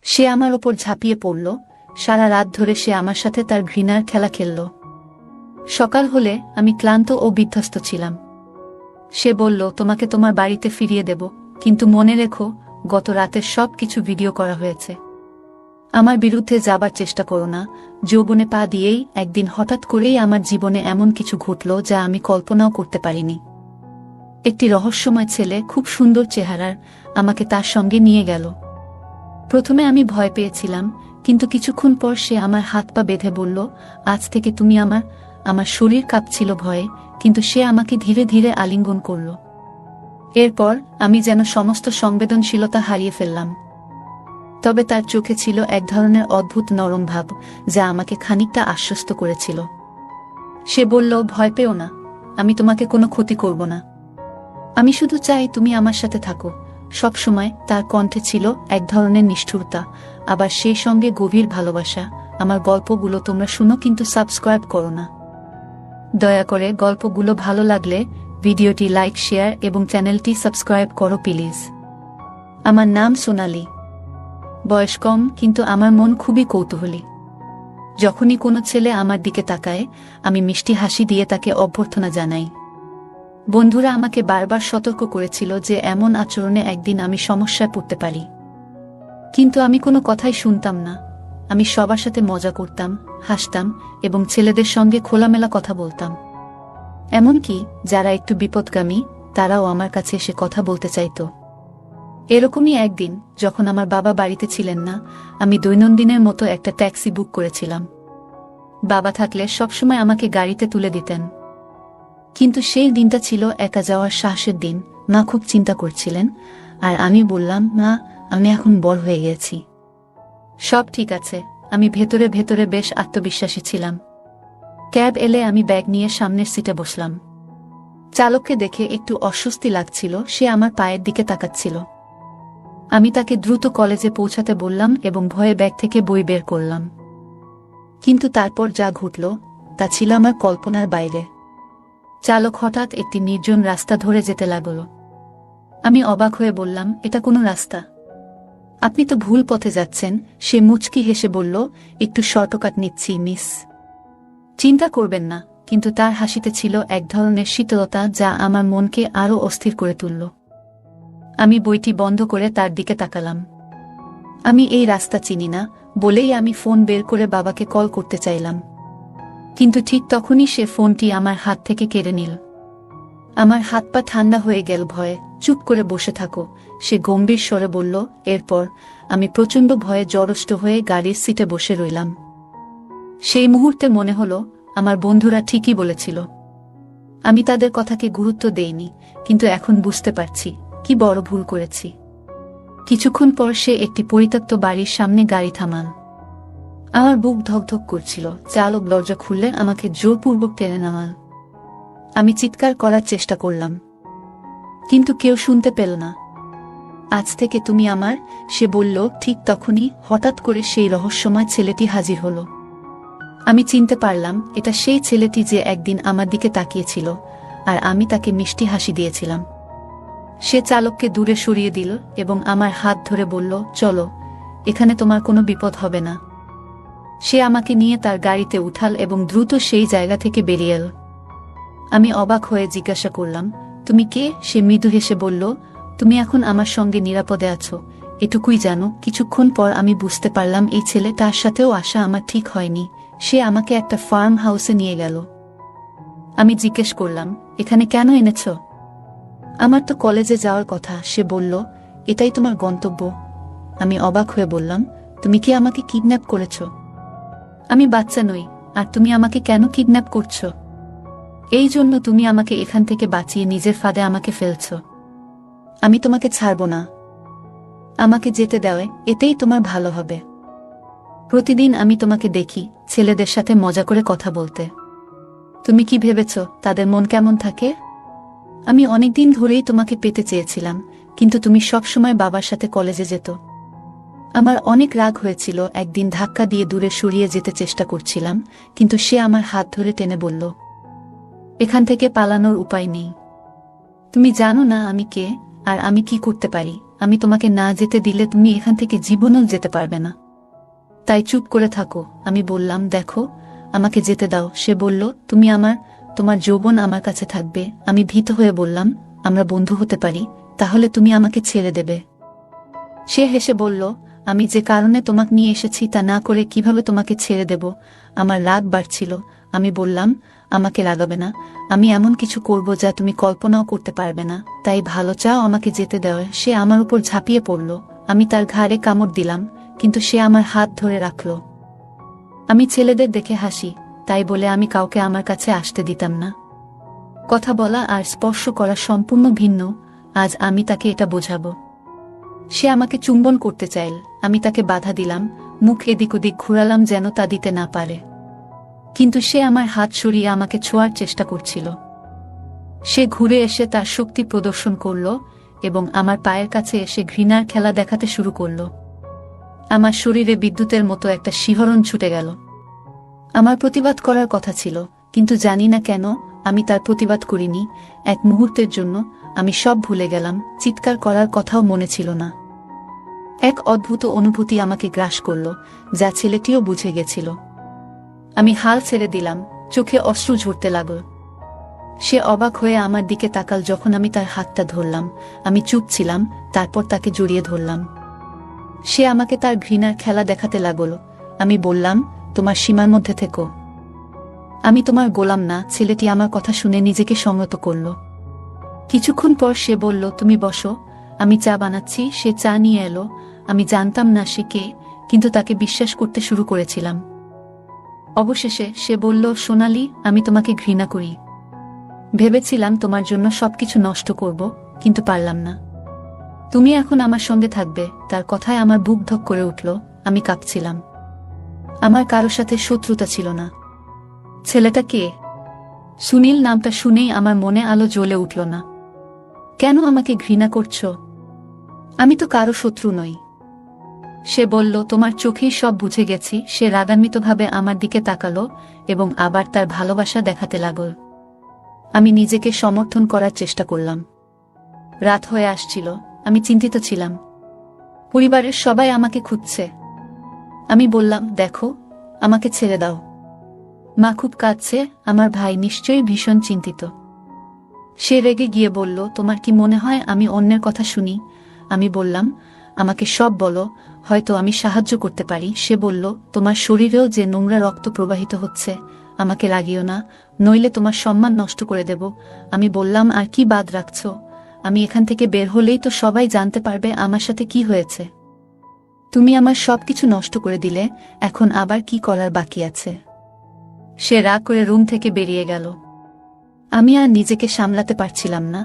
সে আমার ওপর ঝাঁপিয়ে পড়ল। সারা রাত ধরে সে আমার সাথে তার ঘৃণার খেলা খেলল। সকাল হলে আমি ক্লান্ত ও বিধ্বস্ত ছিলাম। সে বলল, তোমাকে তোমার বাড়িতে ফিরিয়ে দেব, কিন্তু মনে রেখো গত রাতের সব কিছু ভিডিও করা হয়েছে। আমার বিরুদ্ধে যাবার চেষ্টা করো না। যৌবনে পা দিয়েই একদিন হঠাৎ করেই আমার জীবনে এমন কিছু ঘটল যা আমি কল্পনাও করতে পারিনি। একটি রহস্যময় ছেলে, খুব সুন্দর চেহারার, আমাকে তার সঙ্গে নিয়ে গেল। প্রথমে আমি ভয় পেয়েছিলাম, কিন্তু কিছুক্ষণ পর সে আমার হাত পা বেঁধে বলল, আজ থেকে তুমি আমার শরীর কাঁপছিল ভয়ে, কিন্তু সে আমাকে ধীরে ধীরে আলিঙ্গন করল। এরপর আমি যেন সমস্ত সংবেদনশীলতা হারিয়ে ফেললাম। তবে তার চোখে ছিল এক ধরনের অদ্ভুত নরম ভাব, যা আমাকে খানিকটা আশ্বস্ত করেছিল। সে বলল, ভয় পেও না, আমি তোমাকে কোনো ক্ষতি করব না। আমি শুধু চাই তুমি আমার সাথে থাকো সবসময়। তার কণ্ঠে ছিল এক ধরনের নিষ্ঠুরতা, আবার সেই সঙ্গে গভীর ভালোবাসা। আমার গল্পগুলো তোমরা শুনো, কিন্তু সাবস্ক্রাইব করো না। দয়া করে গল্পগুলো ভালো লাগলে ভিডিওটি লাইক, শেয়ার এবং চ্যানেলটি সাবস্ক্রাইব করো প্লিজ। আমার নাম সোনালি। বয়স কম, কিন্তু আমার মন খুবই কৌতূহলী। যখনই কোনো ছেলে আমার দিকে তাকায়, আমি মিষ্টি হাসি দিয়ে তাকে অভ্যর্থনা জানাই। বন্ধুরা আমাকে বারবার সতর্ক করেছিল যে এমন আচরণে একদিন আমি সমস্যায় পড়তে পারি, কিন্তু আমি কোনো কথাই শুনতাম না। আমি সবার সাথে মজা করতাম, হাসতাম এবং ছেলেদের সঙ্গে খোলামেলা কথা বলতাম। এমনকি যারা একটু বিপদগামী, তারাও আমার কাছে এসে কথা বলতে চাইত। এরকমই একদিন, যখন আমার বাবা বাড়িতে ছিলেন না, আমি দৈনন্দিনের মতো একটা ট্যাক্সি বুক করেছিলাম। বাবা থাকলে সবসময় আমাকে গাড়িতে তুলে দিতেন, কিন্তু সেই দিনটা ছিল একা যাওয়ার সাহসের দিন। মা খুব চিন্তা করছিলেন, আর আমি বললাম, মা, আমি এখন বড় হয়ে গেছি, সব ঠিক আছে। আমি ভেতরে ভেতরে বেশ আত্মবিশ্বাসী ছিলাম। ক্যাব এলে আমি ব্যাগ নিয়ে সামনের সিটে বসলাম। চালককে দেখে একটু অস্বস্তি লাগছিল, সে আমার পায়ের দিকে তাকাচ্ছিল। আমি তাকে দ্রুত কলেজে পৌঁছাতে বললাম এবং ভয়ে ব্যাগ থেকে বই বের করলাম। কিন্তু তারপর যা ঘটল তা ছিল আমার কল্পনার বাইরে। চালক হঠাৎ একটি নির্জন রাস্তা ধরে যেতে লাগল। আমি অবাক হয়ে বললাম, এটা কোনো রাস্তা? আপনি তো ভুল পথে যাচ্ছেন। সে মুচকি হেসে বলল, একটু শর্টকাট নিচ্ছি মিস, চিন্তা করবেন না। কিন্তু তার হাসিতে ছিল এক ধরনের শীতলতা যা আমার মনকে আরও অস্থির করে তুলল। আমি বইটি বন্ধ করে তার দিকে তাকালাম। আমি এই রাস্তা চিনি না বলেই আমি ফোন বের করে বাবাকে কল করতে চাইলাম, কিন্তু ঠিক তখনই সে ফোনটি আমার হাত থেকে কেড়ে নিল। আমার হাত পা ঠান্ডা হয়ে গেল ভয়ে। চুপ করে বসে থাকো, সে গম্ভীর স্বরে বলল। এরপর আমি প্রচণ্ড ভয়ে জড়ষ্ট হয়ে গাড়ির সিটে বসে রইলাম। সেই মুহূর্তে মনে হলো আমার বন্ধুরা ঠিকই বলেছিল। আমি তাদের কথাকে গুরুত্ব দেইনি, কিন্তু এখন বুঝতে পারছি কি বড় ভুল করেছি। কিছুক্ষণ পর সে একটি পরিত্যক্ত বাড়ির সামনে গাড়ি থামান। আমার বুক ধকধক করছিল। চালক দরজা খুললে আমাকে জোরপূর্বক টেনে নামাল। আমি চিৎকার করার চেষ্টা করলাম, কিন্তু কেউ শুনতে পেল না। আজ থেকে তুমি আমার, সে বলল। ঠিক তখনই হঠাৎ করে সেই রহস্যময় ছেলেটি হাজির হলো। আমি চিনতে পারলাম এটা সেই ছেলেটি যে একদিন আমার দিকে তাকিয়েছিল, আর আমি তাকে মিষ্টি হাসি দিয়েছিলাম। সে চালককে দূরে সরিয়ে দিল এবং আমার হাত ধরে বলল, চলো, এখানে তোমার কোনো বিপদ হবে না। সে আমাকে নিয়ে তার গাড়িতে উঠাল এবং দ্রুত সেই জায়গা থেকে বেরিয়ে এল। আমি অবাক হয়ে জিজ্ঞাসা করলাম, তুমি কে? সে মৃদু হেসে বলল, তুমি এখন আমার সঙ্গে নিরাপদে আছো, এটুকুই জানো। কিছুক্ষণ পর আমি বুঝতে পারলাম এই ছেলে, তার সাথেও আসা আমার ঠিক হয়নি। সে আমাকে একটা ফার্ম হাউসে নিয়ে গেল। আমি জিজ্ঞেস করলাম, এখানে কেন এনেছ? আমার তো কলেজে যাওয়ার কথা। সে বলল, এটাই তোমার গন্তব্য? আমি অবাক হয়ে বললাম, তুমি কি আমাকে কিডন্যাপ করেছ? আমি বাচ্চা নই, আর তুমি আমাকে কেন কিডন্যাপ করছো? এই জন্য তুমি আমাকে এখান থেকে বাঁচিয়ে নিজের ফাঁদে আমাকে ফেলছ। আমি তোমাকে ছাড়ব না। আমাকে যেতে দেও, এতেই তোমার ভালো হবে। প্রতিদিন আমি তোমাকে দেখি ছেলেদের সাথে মজা করে কথা বলতে। তুমি কি ভেবেছ তাদের মন কেমন থাকে? আমি অনেকদিন ধরেই তোমাকে পেতে চেয়েছিলাম, কিন্তু তুমি সবসময় বাবার সাথে কলেজে যেত। আমার অনেক রাগ হয়েছিল। একদিন ধাক্কা দিয়ে দূরে সরিয়ে যেতে চেষ্টা করছিলাম, কিন্তু সে আমার হাত ধরে টেনে বলল, এখান থেকে পালানোর উপায় নেই। তুমি জানো না আমি কে আর আমি কি করতে পারি। আমি তোমাকে না যেতে দিলে তুমি এখান থেকে জীবনেও যেতে পারবে না, তাই চুপ করে থাকো। আমি বললাম, দেখো, আমাকে যেতে দাও। সে বলল, তোমার যৌবন আমার কাছে থাকবে। আমি ভীত হয়ে বললাম, আমরা বন্ধু হতে পারি, তাহলে তুমি আমাকে ছেড়ে দেবে? সে হেসে বলল, আমি যে কারণে তোমাকে নিয়ে এসেছি তা না করে কিভাবে তোমাকে ছেড়ে দেব? আমার রাগ বাড়ছিল। আমি বললাম, আমাকে রাগাবে না, আমি এমন কিছু করব যা তুমি কল্পনাও করতে পারবে না, তাই ভালো চাও আমাকে যেতে দেওয়া। সে আমার উপর ঝাঁপিয়ে পড়ল। আমি তার ঘাড়ে কামড় দিলাম, কিন্তু সে আমার হাত ধরে রাখল। আমি ছেলেদের দেখে হাসি, তাই বলে আমি কাউকে আমার কাছে আসতে দিতাম না। কথা বলা আর স্পর্শ করা সম্পূর্ণ ভিন্ন। আজ আমি তাকে এটা বোঝাবো। সে আমাকে চুম্বন করতে চাইল, আমি তাকে বাধা দিলাম, মুখ এদিক ওদিক ঘুরালাম যেন তা দিতে না পারে। কিন্তু সে আমার হাত সরিয়ে আমাকে ছোঁয়ার চেষ্টা করছিল। সে ঘুরে এসে তার শক্তি প্রদর্শন করল এবং আমার পায়ের কাছে এসে ঘৃণার খেলা দেখাতে শুরু করল। আমার শরীরে বিদ্যুতের মতো একটা শিহরণ ছুটে গেল। আমার প্রতিবাদ করার কথা ছিল, কিন্তু জানি না কেন আমি তার প্রতিবাদ করিনি। এক মুহূর্তের জন্য আমি সব ভুলে গেলাম, চিৎকার করার কথাও মনে ছিল না। এক অদ্ভুত অনুভূতি আমাকে গ্রাস করল, যা ছেলেটিও বুঝে গেছিল। আমি হাল ছেড়ে দিলাম, চোখে অশ্রু ঝরতে লাগল। সে অবাক হয়ে আমার দিকে তাকাল যখন আমি তার হাতটা ধরলাম। আমি চুপ ছিলাম, তারপর তাকে জড়িয়ে ধরলাম। সে আমাকে তার ঘৃণার খেলা দেখাতে লাগল। আমি বললাম, তোমার সীমার মধ্যে থেকো, আমি তোমার গোলাম না। ছেলেটি আমার কথা শুনে নিজেকে সংযত করল। কিছুক্ষণ পর সে বলল, তুমি বসো, আমি চা বানাচ্ছি। সে চা নিয়ে এলো। আমি জানতাম না সে কে, কিন্তু তাকে বিশ্বাস করতে শুরু করেছিলাম। অবশেষে সে বলল, সোনালি, আমি তোমাকে ঘৃণা করি। ভেবেছিলাম তোমার জন্য সবকিছু নষ্ট করব, কিন্তু পারলাম না। তুমি এখন আমার সঙ্গে থাকবে। তার কথায় আমার বুক ধক করে উঠল। আমি কাঁপছিলাম। আমার কারো সাথে শত্রুতা ছিল না। ছেলেটা কে? সুনীল নামটা শুনেই আমার মনে আলো জ্বলে উঠল না। কেন আমাকে ঘৃণা করছো? আমি তো কারো শত্রু নই। সে বলল, তোমার চোখেই সব বুঝে গেছি। সে রাগান্বিতভাবে আমার দিকে তাকালো এবং আবার তার ভালোবাসা দেখাতে লাগল। আমি নিজেকে সমর্থন করার চেষ্টা করলাম। রাত হয়ে আসছিল, আমি চিন্তিত ছিলাম। পরিবারের সবাই আমাকে খুঁজছে। আমি বললাম, দেখো, আমাকে ছেড়ে দাও। মা খুব কাঁদছে, আমার ভাই নিশ্চয়ই ভীষণ চিন্তিত। সে রেগে গিয়ে বলল, তোমার কি মনে হয় আমি অন্যের কথা শুনি? আমি বললাম, আমাকে সব বলো, হয়তো আমি সাহায্য করতে পারি। সে বলল, তোমার শরীরেও যে নোংরা রক্ত প্রবাহিত হচ্ছে, আমাকে লাগিও না, নইলে তোমার সম্মান নষ্ট করে দেব। আমি বললাম, আর কি বাদ রাখছো? আমি এখান থেকে বের হলেই তো সবাই জানতে পারবে আমার সাথে কি হয়েছে। তুমি আমার সবকিছু নষ্ট করে দিলে, এখন আবার কি করার বাকি আছে? সে রাগ করে রুম থেকে বেরিয়ে গেল। আমি আর নিজেকে সামলাতে পারছিলাম না।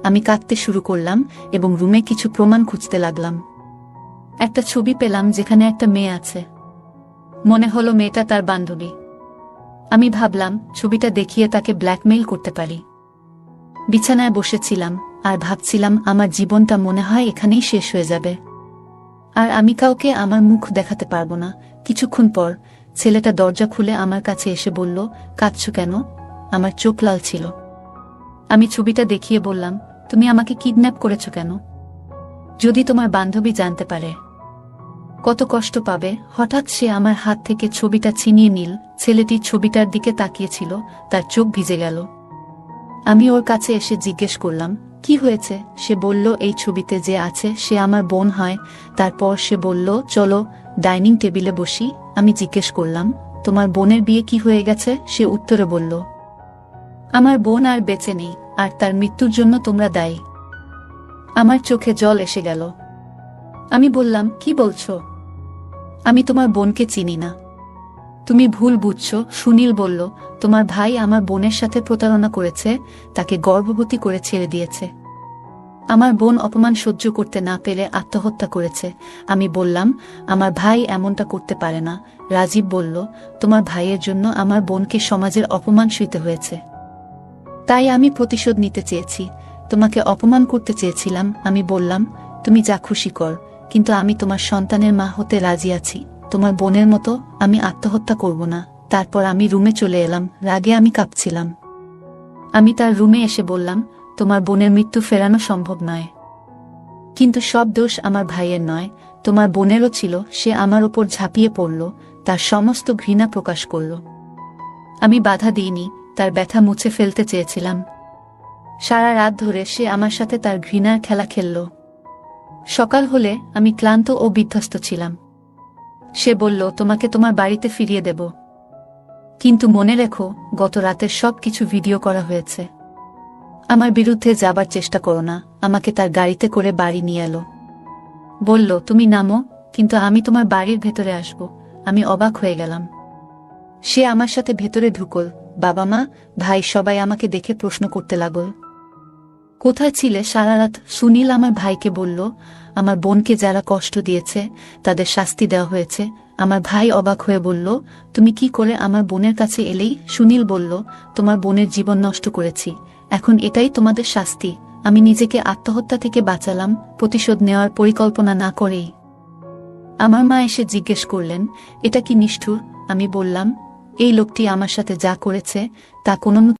আমি কাঁদতে শুরু করলাম এবং রুমে কিছু প্রমাণ খুঁজতে লাগলাম। একটা ছবি পেলাম যেখানে একটা মেয়ে আছে। মনে হলো মেয়েটা তার বান্ধবী। আমি ভাবলাম, ছবিটা দেখিয়ে তাকে ব্ল্যাকমেইল করতে পারি। বিছানায় বসেছিলাম আর ভাবছিলাম, আমার জীবনটা মনে হয় এখানেই শেষ হয়ে যাবে, আর আমি কাউকে আমার মুখ দেখাতে পারবো না। কিছুক্ষণ পর ছেলেটা দরজা খুলে আমার কাছে এসে বলল, কাঁদছো কেন? আমার চোখ লাল ছিল। আমি ছবিটা দেখিয়ে বললাম, তুমি আমাকে কিডন্যাপ করেছো কেন? যদি তোমার বান্ধবী জানতে পারে, কত কষ্ট পাবে। হঠাৎ সে আমার হাত থেকে ছবিটা ছিনিয়ে নিল। ছেলেটি ছবিটার দিকে তাকিয়েছিল, তার চোখ ভিজে গেল। আমি ওর কাছে এসে জিজ্ঞেস করলাম, কি হয়েছে? সে বলল, এই ছবিতে যে আছে সে আমার বোন হয়। তারপর সে বলল, চলো ডাইনিং টেবিলে বসি। আমি জিজ্ঞেস করলাম, তোমার বোনের বিয়ে কি হয়ে গেছে? সে উত্তরে বলল, আমার বোন আর বেঁচে নেই, আর তার মৃত্যুর জন্য তোমরা দায়ী। আমার চোখে জল এসে গেল। আমি বললাম, কি বলছো? আমি তোমার বোনকে চিনি না, তুমি ভুল বুঝছো। সুনীল বলল, তোমার ভাই আমার বোনের সাথে প্রতারণা করেছে, তাকে গর্ভবতী করে ছেড়ে দিয়েছে। আমার বোন অপমান সহ্য করতে না পেরে আত্মহত্যা করেছে। আমি বললাম, আমার ভাই এমনটা করতে পারে না। রাজীব বলল, তোমার ভাইয়ের জন্য আমার বোনকে সমাজের অপমান সইতে হয়েছে, তাই আমি প্রতিশোধ নিতে চেয়েছি। তোমাকে অপমান করতে চেয়েছিলাম। আমি বললাম, তুমি যা খুশি কর, কিন্তু আমি তোমার সন্তানের মা হতে রাজি আছি। তোমার বোনের মতো আমি আত্মহত্যা করব না। তারপর আমি রুমে চলে এলাম। রাগে আমি কাঁপছিলাম। আমি তার রুমে এসে বললাম, তোমার বোনের মৃত্যু ফেরানো সম্ভব নয়। কিন্তু সব দোষ আমার ভাইয়ের নয়, তোমার বোনেরও ছিল। সে আমার ওপর ঝাঁপিয়ে পড়ল, তার সমস্ত ঘৃণা প্রকাশ করল। আমি বাধা দিইনি, তার ব্যথা মুছে ফেলতে চেয়েছিলাম। সারা রাত ধরে সে আমার সাথে তার ঘৃণার খেলা খেলল। সকাল হলে আমি ক্লান্ত ও বিধ্বস্ত ছিলাম। সে বলল, তোমাকে তোমার বাড়িতে ফিরিয়ে দেব, কিন্তু মনে রেখো গত রাতের সব কিছু ভিডিও করা হয়েছে। আমার বিরুদ্ধে যাবার চেষ্টা করো না। আমাকে তার গাড়িতে করে বাড়ি নিয়ে এলো। বলল, তুমি নামো, কিন্তু আমি তোমার বাড়ির ভেতরে আসব। আমি অবাক হয়ে গেলাম। সে আমার সাথে ভেতরে ঢুকল। বাবা মা ভাই সবাই আমাকে দেখে প্রশ্ন করতে লাগল, কোথায় ছিলে সারা রাত? সুনীল আমার ভাইকে বলল, আমার বোনকে যারা কষ্ট দিয়েছে তাদের শাস্তি দেওয়া হয়েছে। আমার ভাই অবাক হয়ে বলল, তুমি কি করে আমার বোনের কাছে এলেই? সুনীল বলল, তোমার বোনের জীবন নষ্ট করেছি, এখন এটাই তোমাদের শাস্তি। আমি নিজেকে আত্মহত্যা থেকে বাঁচালাম, প্রতিশোধ নেওয়ার পরিকল্পনা না করেই। আমার মা এসে জিজ্ঞেস করলেন, এটা কি নিষ্ঠুর? আমি বললাম, এই লোকটি আমার সাথে যা করেছে তা কোনো